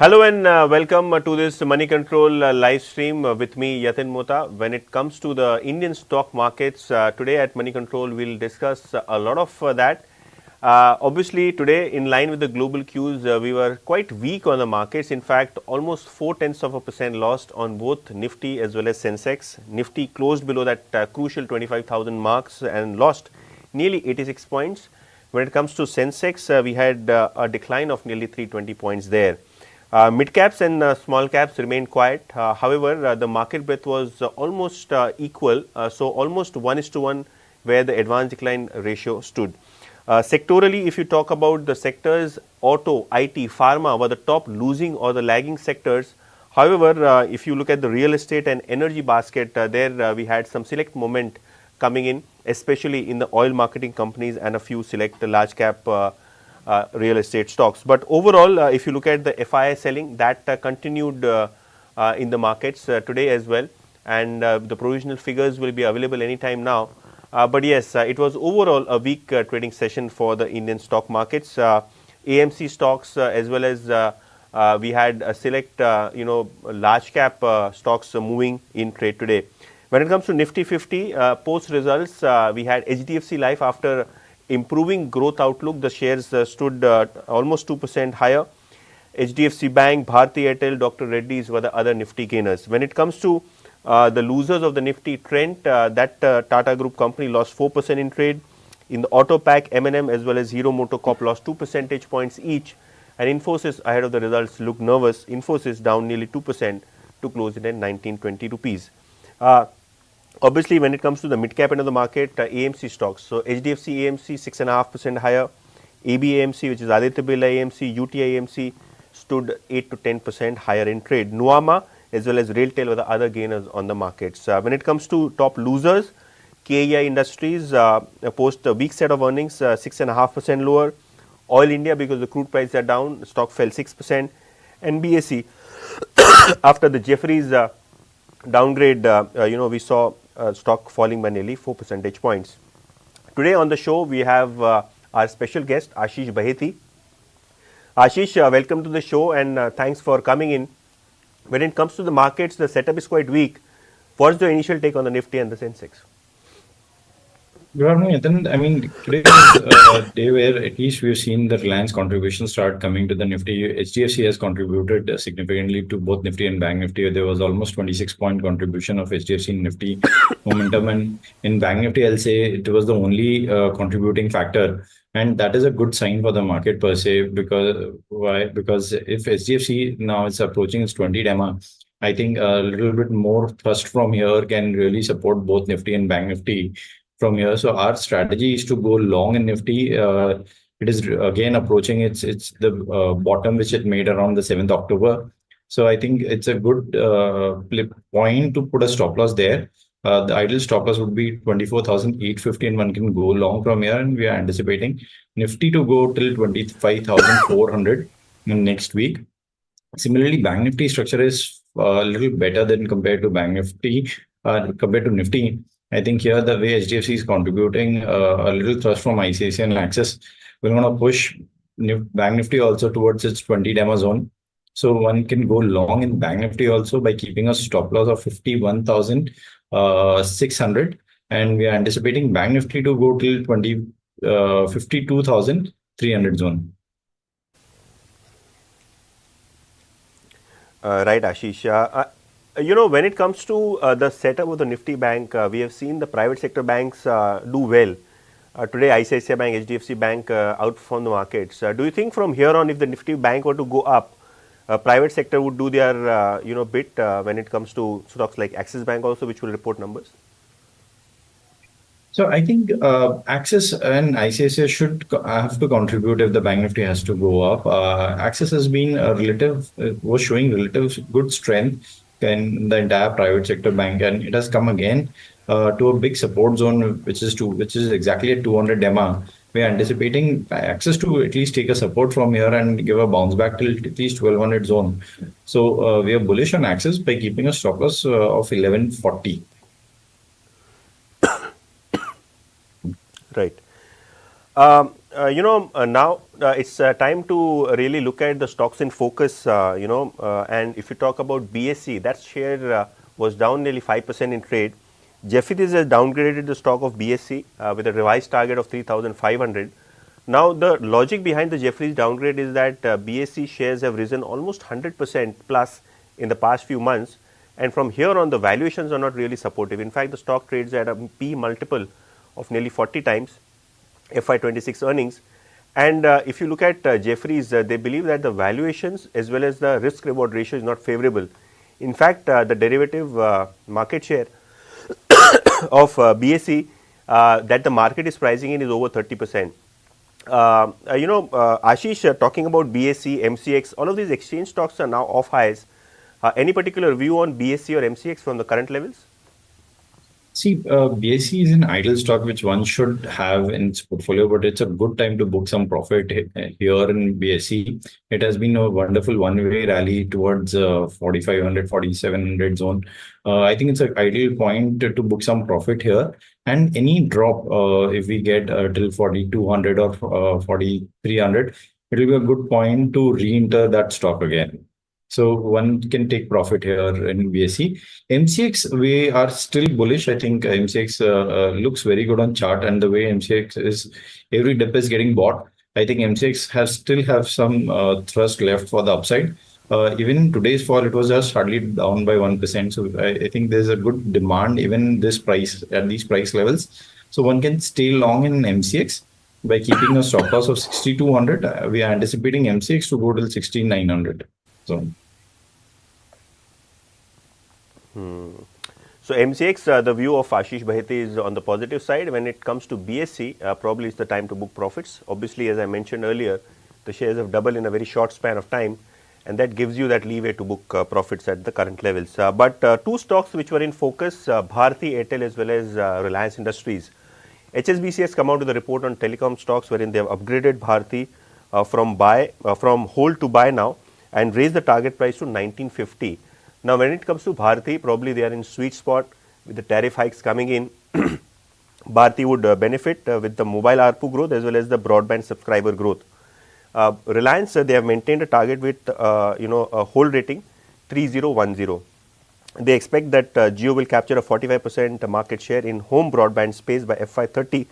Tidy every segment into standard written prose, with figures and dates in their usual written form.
Hello and welcome to this Money Control live stream with me, Yatin Mota. When it comes to the Indian stock markets, today at Money Control, we'll discuss a lot of that. Obviously, today, in line with the global cues, we were quite weak on the markets. In fact, almost 0.4% lost on both Nifty as well as Sensex. Nifty closed below that crucial 25,000 marks and lost nearly 86 points. When it comes to Sensex, we had a decline of nearly 320 points there. Mid caps and small caps remained quiet. However, the market breadth was almost equal, so almost 1:1 where the advanced decline ratio stood. Sectorally, if you talk about the sectors, auto, IT, pharma were the top losing or the lagging sectors. However, if you look at the real estate and energy basket, there we had some select moment coming in, especially in the oil marketing companies and a few select large cap real estate stocks. But overall, if you look at the FII selling, that continued in the markets today as well, and the provisional figures will be available anytime now. But yes, it was overall a weak trading session for the Indian stock markets. AMC stocks as well as we had a select large cap stocks moving in trade today. When it comes to Nifty 50 post results, we had HDFC Life after improving growth outlook. The shares stood almost 2% higher. HDFC Bank, Bharti Airtel, Dr. Reddy's were the other Nifty gainers. When it comes to the losers of the Nifty trend, that Tata Group company lost 4% in trade. In the auto pack, M&M as well as Hero MotoCorp lost 2 percentage points each. And Infosys ahead of the results looked nervous. Infosys down nearly 2% to close it at 1920 rupees. Obviously, when it comes to the mid-cap end of the market, AMC stocks. So, HDFC AMC 6.5% higher, AB AMC, which is Aditya Birla AMC, UTI AMC stood 8 to 10% higher in trade. Nuama as well as RailTel were the other gainers on the markets. When it comes to top losers, KEI Industries post a weak set of earnings, 6.5% lower. Oil India, because the crude prices are down, stock fell 6%. And BSE, after the Jefferies downgrade, we saw stock falling by nearly 4 percentage points. Today on the show, we have our special guest, Ashish Bahety. Ashish, welcome to the show and thanks for coming in. When it comes to the markets, the setup is quite weak. What's the initial take on the Nifty and the Sensex? Good afternoon, Yatin. I mean, today is a day where at least we've seen the Reliance contribution start coming to the Nifty. HDFC has contributed significantly to both Nifty and Bank Nifty. There was almost 26-point contribution of HDFC in Nifty momentum, and in Bank Nifty, I'll say it was the only contributing factor. And that is a good sign for the market per se, because why? Because if HDFC now is approaching its 20 DEMA, I think a little bit more thrust from here can really support both Nifty and Bank Nifty from here. So our strategy is to go long in Nifty. It is again approaching it's the bottom which it made around the 7th October. So I think it's a good point to put a stop loss there. The ideal stop loss would be 24,850 and one can go long from here, and we are anticipating Nifty to go till 25,400 in next week. Similarly, Bank Nifty structure is a little better than compared to Bank Nifty, compared to Nifty. I think here the way HDFC is contributing a little thrust from ICICI and Axis, we're going to push Bank Nifty also towards its 20 DEMA zone. So one can go long in Bank Nifty also by keeping a stop loss of 51,600, and we are anticipating Bank Nifty to go till 52,300 zone. Right, Ashish. When it comes to the setup of the Nifty Bank, we have seen the private sector banks do well. Today, ICICI Bank, HDFC Bank outperform the markets. Do you think from here on, if the Nifty Bank were to go up, private sector would do their bit when it comes to stocks like Axis Bank also, which will report numbers? So I think Axis and ICICI should have to contribute if the Bank Nifty has to go up. Axis has been was showing relative good strength in the entire private sector bank, and it has come again to a big support zone, which is exactly at 200 DEMA. We are anticipating Axis to at least take a support from here and give a bounce back till at least 1200 zone. So we are bullish on Axis by keeping a stop loss of 1140. Right. Now it's time to really look at the stocks in focus, and if you talk about BSE, that share was down nearly 5% in trade. Jefferies has downgraded the stock of BSE with a revised target of 3,500. Now, the logic behind the Jefferies downgrade is that BSE shares have risen almost 100% plus in the past few months, and from here on, the valuations are not really supportive. In fact, the stock trades at a P multiple of nearly 40 times FY26 earnings. And if you look at Jefferies, they believe that the valuations as well as the risk reward ratio is not favorable. In fact, the derivative market share of BSE that the market is pricing in is over 30%. Ashish, talking about BSE, MCX, all of these exchange stocks are now off highs. Any particular view on BSE or MCX from the current levels? See, BSE is an idle stock which one should have in its portfolio, but it's a good time to book some profit here in BSE. It has been a wonderful one-way rally towards 4,500, 4,700 zone. I think it's an ideal point to book some profit here. And any drop, if we get till 4,200 or 4,300, it will be a good point to re-enter that stock again. So one can take profit here in BSE. MCX, we are still bullish. I think MCX looks very good on chart, and the way MCX is, every dip is getting bought. I think MCX has still have some thrust left for the upside. Even in today's fall, it was just hardly down by 1%. So I think there's a good demand even this price at these price levels. So one can stay long in MCX by keeping a stop loss of 6,200. We are anticipating MCX to go till 6,900. So MCX, the view of Ashish Bahety is on the positive side. When it comes to BSE, probably it's the time to book profits. Obviously, as I mentioned earlier, the shares have doubled in a very short span of time, and that gives you that leeway to book profits at the current levels. But two stocks which were in focus, Bharti Airtel as well as Reliance Industries. HSBC has come out with a report on telecom stocks wherein they have upgraded Bharti from hold to buy now and raised the target price to 1950. Now, when it comes to Bharti, probably they are in sweet spot with the tariff hikes coming in. Bharti would benefit with the mobile ARPU growth as well as the broadband subscriber growth. Reliance, they have maintained a target with a hold rating 3010. They expect that Jio will capture a 45% market share in home broadband space by FY30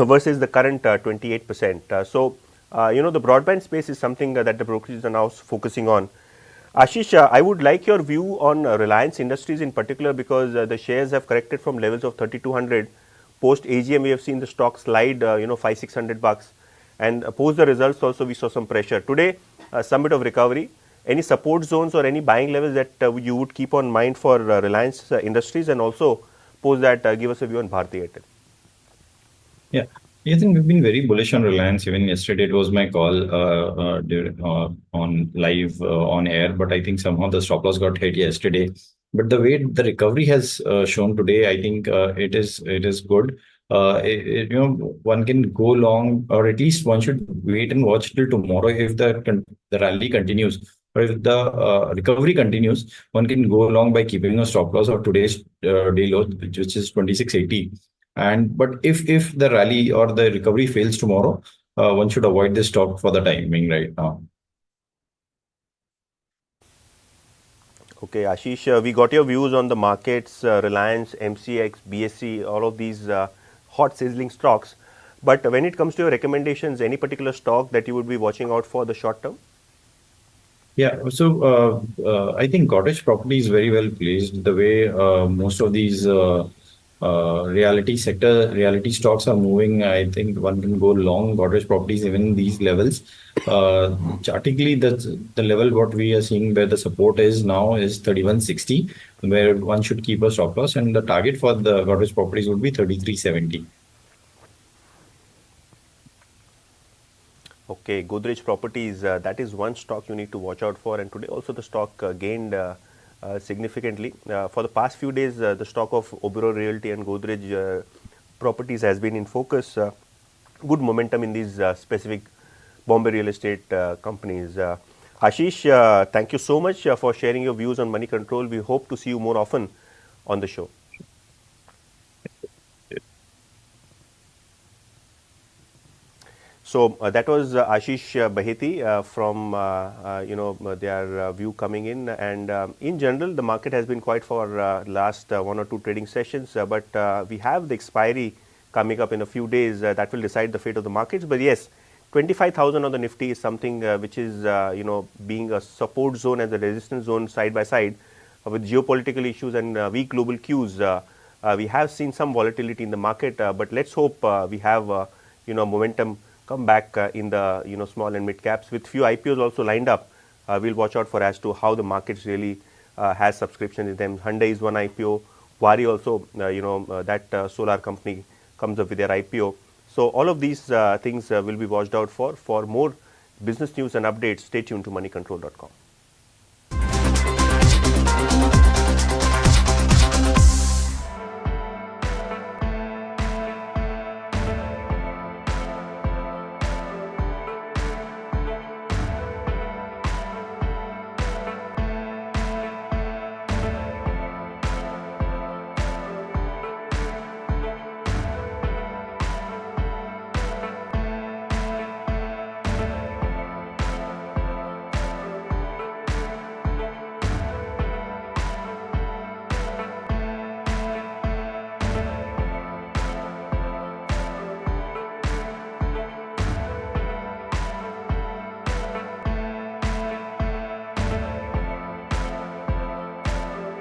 versus the current 28%. The broadband space is something that the brokerages are now focusing on. Ashish, I would like your view on Reliance Industries in particular, because the shares have corrected from levels of 3,200. Post AGM, we have seen the stock slide, $500-600, and post the results also we saw some pressure. Today, some bit of recovery. Any support zones or any buying levels that you would keep on mind for Reliance Industries, and also post that give us a view on Bharti Airtel. Yeah. I think we've been very bullish on Reliance. Even yesterday, it was my call on live on air, but I think somehow the stop loss got hit yesterday. But the way the recovery has shown today, I think it is good. One can go long, or at least one should wait and watch till tomorrow if the rally continues. Or if the recovery continues, one can go along by keeping a stop loss of today's day low, which is 2680. But if the rally or the recovery fails tomorrow, one should avoid this stock for the timing right now. Okay, Ashish, we got your views on the markets, Reliance, MCX, BSE, all of these hot sizzling stocks. But when it comes to your recommendations, any particular stock that you would be watching out for the short term? Yeah, so I think cottage property is very well placed. The way most of these reality stocks are moving, I think one can go long cottage properties even in these levels. Chartically, the level what we are seeing where the support is now is 3160, where one should keep a stop loss, and the target for the cottage properties would be 3370. Okay, Godrej Properties, that is one stock you need to watch out for, and today also the stock gained significantly. For the past few days, the stock of Oberoi Realty and Godrej Properties has been in focus. Good momentum in these specific Bombay real estate companies. Ashish, thank you so much for sharing your views on Money Control. We hope to see you more often on the show. So that was Ashish Bahety from their view coming in, and in general the market has been quiet for last one or two trading sessions, but we have the expiry coming up in a few days that will decide the fate of the markets. But yes, 25,000 on the Nifty is something which is being a support zone and the resistance zone side by side with geopolitical issues and weak global cues. We have seen some volatility in the market, but let's hope we have momentum come back in the small and mid caps with few IPOs also lined up. We'll watch out for as to how the markets really has subscription in them. Hyundai is one IPO. Wari also, that solar company comes up with their IPO. So all of these things will be watched out for. For more business news and updates, stay tuned to moneycontrol.com.